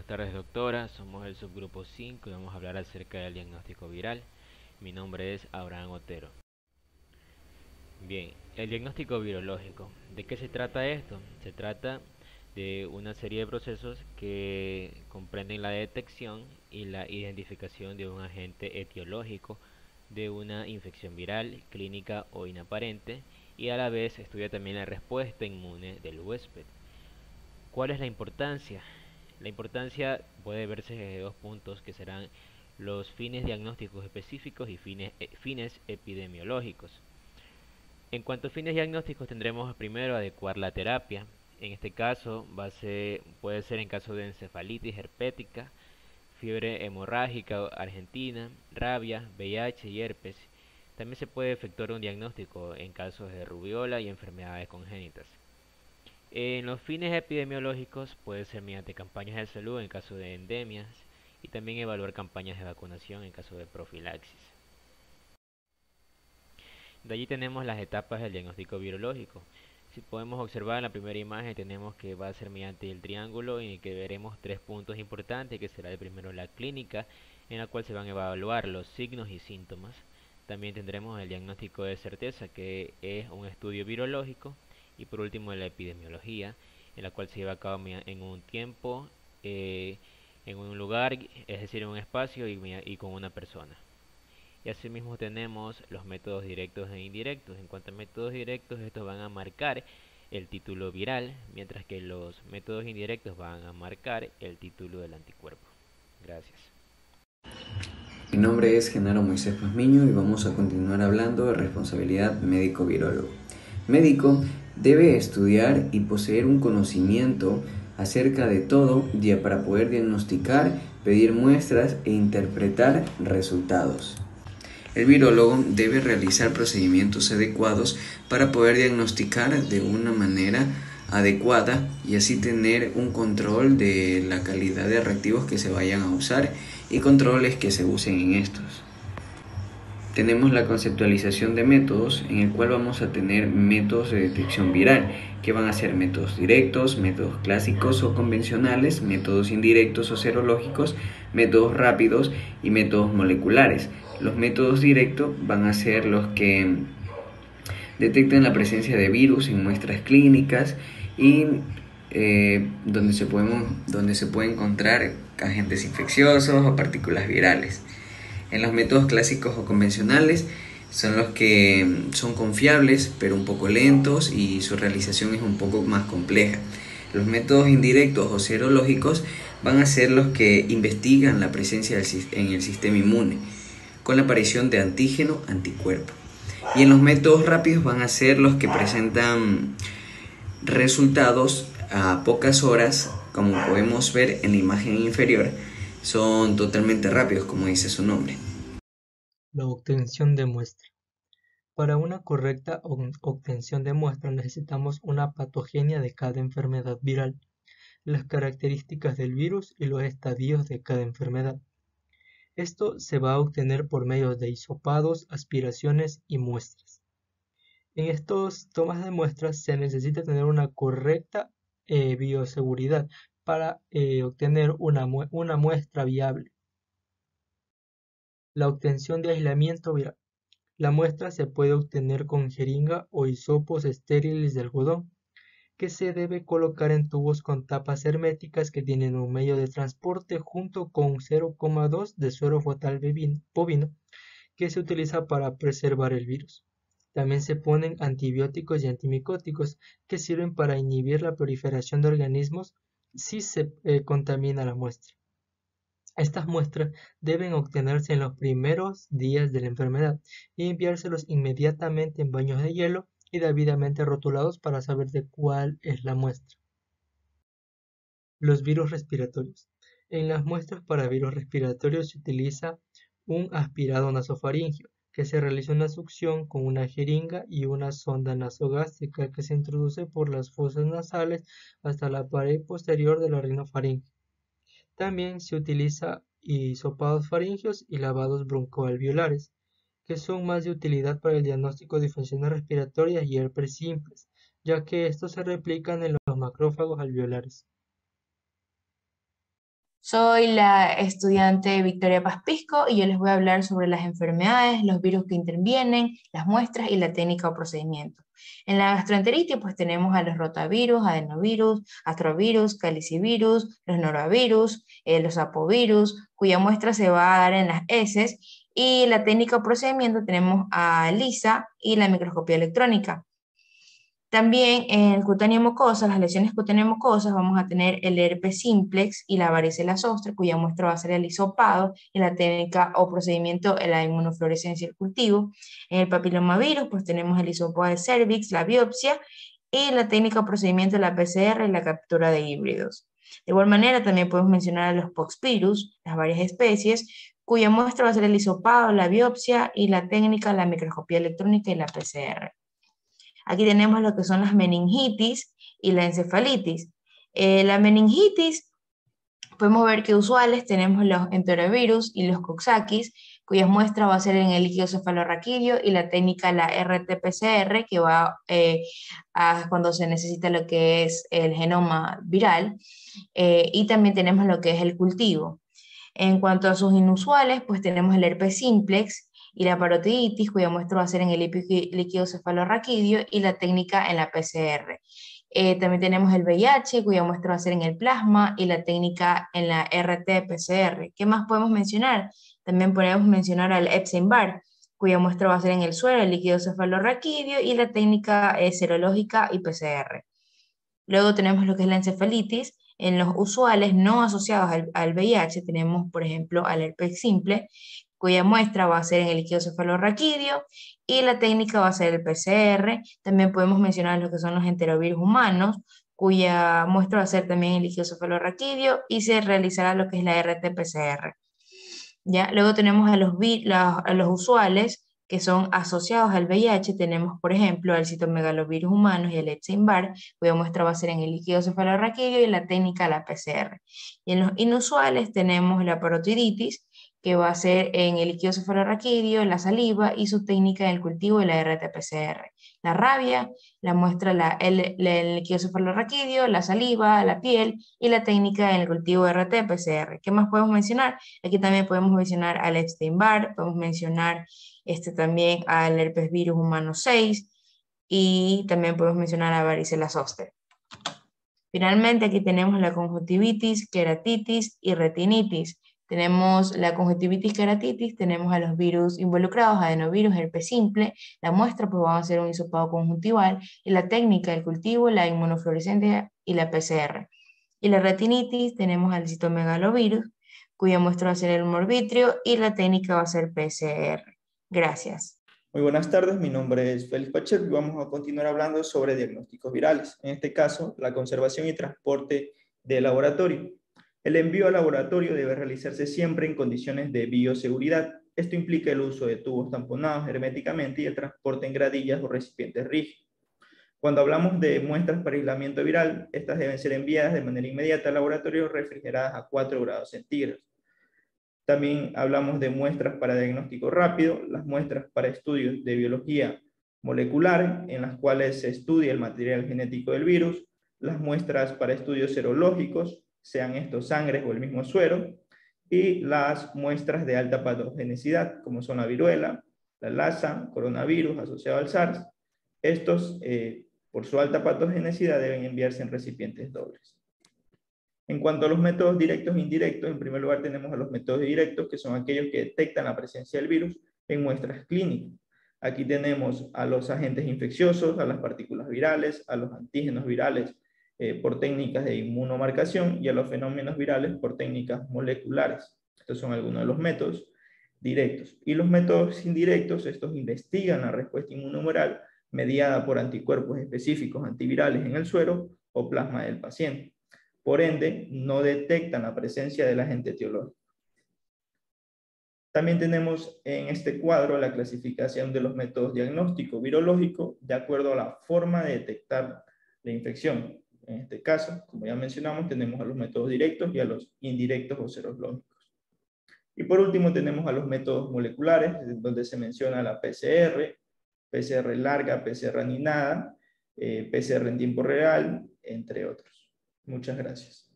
tardes, doctora. Somos el subgrupo 5 y vamos a hablar acerca del diagnóstico viral. Mi nombre es Abraham Otero. Bien, el diagnóstico virológico. ¿De qué se trata esto? Se trata de una serie de procesos que comprenden la detección y la identificación de un agente etiológico de una infección viral, clínica o inaparente, y a la vez estudia también la respuesta inmune del huésped. ¿Cuál es la importancia? La importancia puede verse desde dos puntos que serán los fines diagnósticos específicos y fines epidemiológicos. En cuanto a fines diagnósticos, tendremos primero adecuar la terapia. En este caso puede ser en caso de encefalitis herpética, fiebre hemorrágica argentina, rabia, VIH y herpes. También se puede efectuar un diagnóstico en casos de rubiola y enfermedades congénitas. En los fines epidemiológicos puede ser mediante campañas de salud en caso de endemias y también evaluar campañas de vacunación en caso de profilaxis. De allí tenemos las etapas del diagnóstico virológico. Si podemos observar en la primera imagen, tenemos que va a ser mediante el triángulo en el que veremos tres puntos importantes, que será el primero la clínica, en la cual se van a evaluar los signos y síntomas. También tendremos el diagnóstico de certeza, que es un estudio virológico. Y por último la epidemiología, en la cual se lleva a cabo en un tiempo, en un lugar, es decir, en un espacio y con una persona. Y asimismo tenemos los métodos directos e indirectos. En cuanto a métodos directos, estos van a marcar el título viral, mientras que los métodos indirectos van a marcar el título del anticuerpo. Gracias. Mi nombre es Genaro Moisés Pazmiño y vamos a continuar hablando de responsabilidad médico-virólogo. Médico debe estudiar y poseer un conocimiento acerca de todo para poder diagnosticar, pedir muestras e interpretar resultados. El virólogo debe realizar procedimientos adecuados para poder diagnosticar de una manera adecuada y así tener un control de la calidad de reactivos que se vayan a usar y controles que se usen en estos. Tenemos la conceptualización de métodos, en el cual vamos a tener métodos de detección viral, que van a ser métodos directos, métodos clásicos o convencionales, métodos indirectos o serológicos, métodos rápidos y métodos moleculares. Los métodos directos van a ser los que detectan la presencia de virus en muestras clínicas y donde se puede encontrar agentes infecciosos o partículas virales. En los métodos clásicos o convencionales son los que son confiables pero un poco lentos y su realización es un poco más compleja. Los métodos indirectos o serológicos van a ser los que investigan la presencia en el sistema inmune con la aparición de antígeno-anticuerpo. Y en los métodos rápidos van a ser los que presentan resultados a pocas horas, como podemos ver en la imagen inferior. Son totalmente rápidos, como dice su nombre. La obtención de muestra. Para una correcta obtención de muestra necesitamos una patogenia de cada enfermedad viral, las características del virus y los estadios de cada enfermedad. Esto se va a obtener por medio de hisopados, aspiraciones y muestras. En estos tomas de muestras se necesita tener una correcta bioseguridad para obtener una muestra viable. La obtención de aislamiento viral. La muestra se puede obtener con jeringa o hisopos estériles de algodón, que se debe colocar en tubos con tapas herméticas que tienen un medio de transporte junto con 0,2 de suero fetal bovino, que se utiliza para preservar el virus. También se ponen antibióticos y antimicóticos que sirven para inhibir la proliferación de organismos si se contamina la muestra. Estas muestras deben obtenerse en los primeros días de la enfermedad y enviárselos inmediatamente en baños de hielo y debidamente rotulados para saber de cuál es la muestra. Los virus respiratorios. En las muestras para virus respiratorios se utiliza un aspirado nasofaringeo, que se realiza una succión con una jeringa y una sonda nasogástrica que se introduce por las fosas nasales hasta la pared posterior de la rinofaringe. También se utiliza hisopados faringeos y lavados broncoalveolares, que son más de utilidad para el diagnóstico de infecciones respiratorias y herpes simples, ya que estos se replican en los macrófagos alveolares. Soy la estudiante Victoria Pazpisco y yo les voy a hablar sobre las enfermedades, los virus que intervienen, las muestras y la técnica o procedimiento. En la gastroenteritis pues tenemos a los rotavirus, adenovirus, astrovirus, calicivirus, los norovirus, los apovirus, cuya muestra se va a dar en las heces, y la técnica o procedimiento tenemos a ELISA y la microscopía electrónica. También en cutánea mucosa, las lesiones cutáneas mucosas, vamos a tener el herpes simplex y la varicela zoster, cuya muestra va a ser el hisopado, y la técnica o procedimiento la inmunofluorescencia y el cultivo. En el papilomavirus, pues tenemos el hisopado de cervix, la biopsia, y la técnica o procedimiento la PCR y la captura de híbridos. De igual manera, también podemos mencionar a los poxvirus, las varias especies, cuya muestra va a ser el hisopado, la biopsia, y la técnica, la microscopía electrónica y la PCR. Aquí tenemos lo que son las meningitis y la encefalitis. La meningitis, podemos ver que usuales tenemos los enterovirus y los coxsackie, cuyas muestras va a ser en el líquido cefalorraquídeo, y la técnica la RT-PCR, que va a cuando se necesita lo que es el genoma viral, y también tenemos lo que es el cultivo. En cuanto a sus inusuales, pues tenemos el herpes simplex y la parotiditis, cuya muestra va a ser en el líquido cefalorraquídeo, y la técnica en la PCR. También tenemos el VIH, cuya muestra va a ser en el plasma, y la técnica en la RT-PCR. ¿Qué más podemos mencionar? También podemos mencionar al Epstein-Barr, cuya muestra va a ser en el suero, el líquido cefalorraquídeo, y la técnica serológica y PCR. Luego tenemos lo que es la encefalitis. En los usuales no asociados al VIH tenemos, por ejemplo, al herpes simple, cuya muestra va a ser en el líquido cefalorraquídeo, y la técnica va a ser el PCR. También podemos mencionar lo que son los enterovirus humanos, cuya muestra va a ser también el líquido cefalorraquídeo, y se realizará lo que es la RT-PCR. ¿Ya? Luego tenemos a los usuales que son asociados al VIH. Tenemos, por ejemplo, al citomegalovirus humanos y el Epstein-Barr, cuya muestra va a ser en el líquido cefalorraquídeo, y la técnica la PCR. Y en los inusuales tenemos la parotiditis, que va a ser en el líquido cefalorraquídeo, la saliva, y su técnica en el cultivo de la RT-PCR. La rabia, la muestra el líquido cefalorraquídeo, la saliva, la piel, y la técnica en el cultivo de RT-PCR. ¿Qué más podemos mencionar? Aquí también podemos mencionar al Epstein-Barr, podemos mencionar también al herpes virus humano 6, y también podemos mencionar a varicela zoster. Finalmente, aquí tenemos la conjuntivitis, queratitis y retinitis. Tenemos la conjuntivitis queratitis, tenemos a los virus involucrados, adenovirus, herpes simple. La muestra pues va a ser un hisopado conjuntival, y la técnica del cultivo, la inmunofluorescencia y la PCR. Y la retinitis tenemos al citomegalovirus, cuya muestra va a ser el humor vítreo, y la técnica va a ser PCR. Gracias. Muy buenas tardes, mi nombre es Félix Pacheco y vamos a continuar hablando sobre diagnósticos virales. En este caso, la conservación y transporte de laboratorio. El envío al laboratorio debe realizarse siempre en condiciones de bioseguridad. Esto implica el uso de tubos tamponados herméticamente y el transporte en gradillas o recipientes rígidos. Cuando hablamos de muestras para aislamiento viral, estas deben ser enviadas de manera inmediata al laboratorio refrigeradas a 4 grados centígrados. También hablamos de muestras para diagnóstico rápido, las muestras para estudios de biología molecular, en las cuales se estudia el material genético del virus, las muestras para estudios serológicos, sean estos sangres o el mismo suero, y las muestras de alta patogenicidad, como son la viruela, la Lassa, coronavirus asociado al SARS. Estos, por su alta patogenicidad, deben enviarse en recipientes dobles. En cuanto a los métodos directos e indirectos, en primer lugar tenemos a los métodos directos, que son aquellos que detectan la presencia del virus en muestras clínicas. Aquí tenemos a los agentes infecciosos, a las partículas virales, a los antígenos virales por técnicas de inmunomarcación, y a los fenómenos virales por técnicas moleculares. Estos son algunos de los métodos directos. Y los métodos indirectos, estos investigan la respuesta inmunohumoral mediada por anticuerpos específicos antivirales en el suero o plasma del paciente. Por ende, no detectan la presencia del agente etiológico. También tenemos en este cuadro la clasificación de los métodos diagnóstico virológico de acuerdo a la forma de detectar la infección. En este caso, como ya mencionamos, tenemos a los métodos directos y a los indirectos o serológicos. Y por último tenemos a los métodos moleculares, donde se menciona la PCR, PCR larga, PCR aninada, PCR en tiempo real, entre otros. Muchas gracias.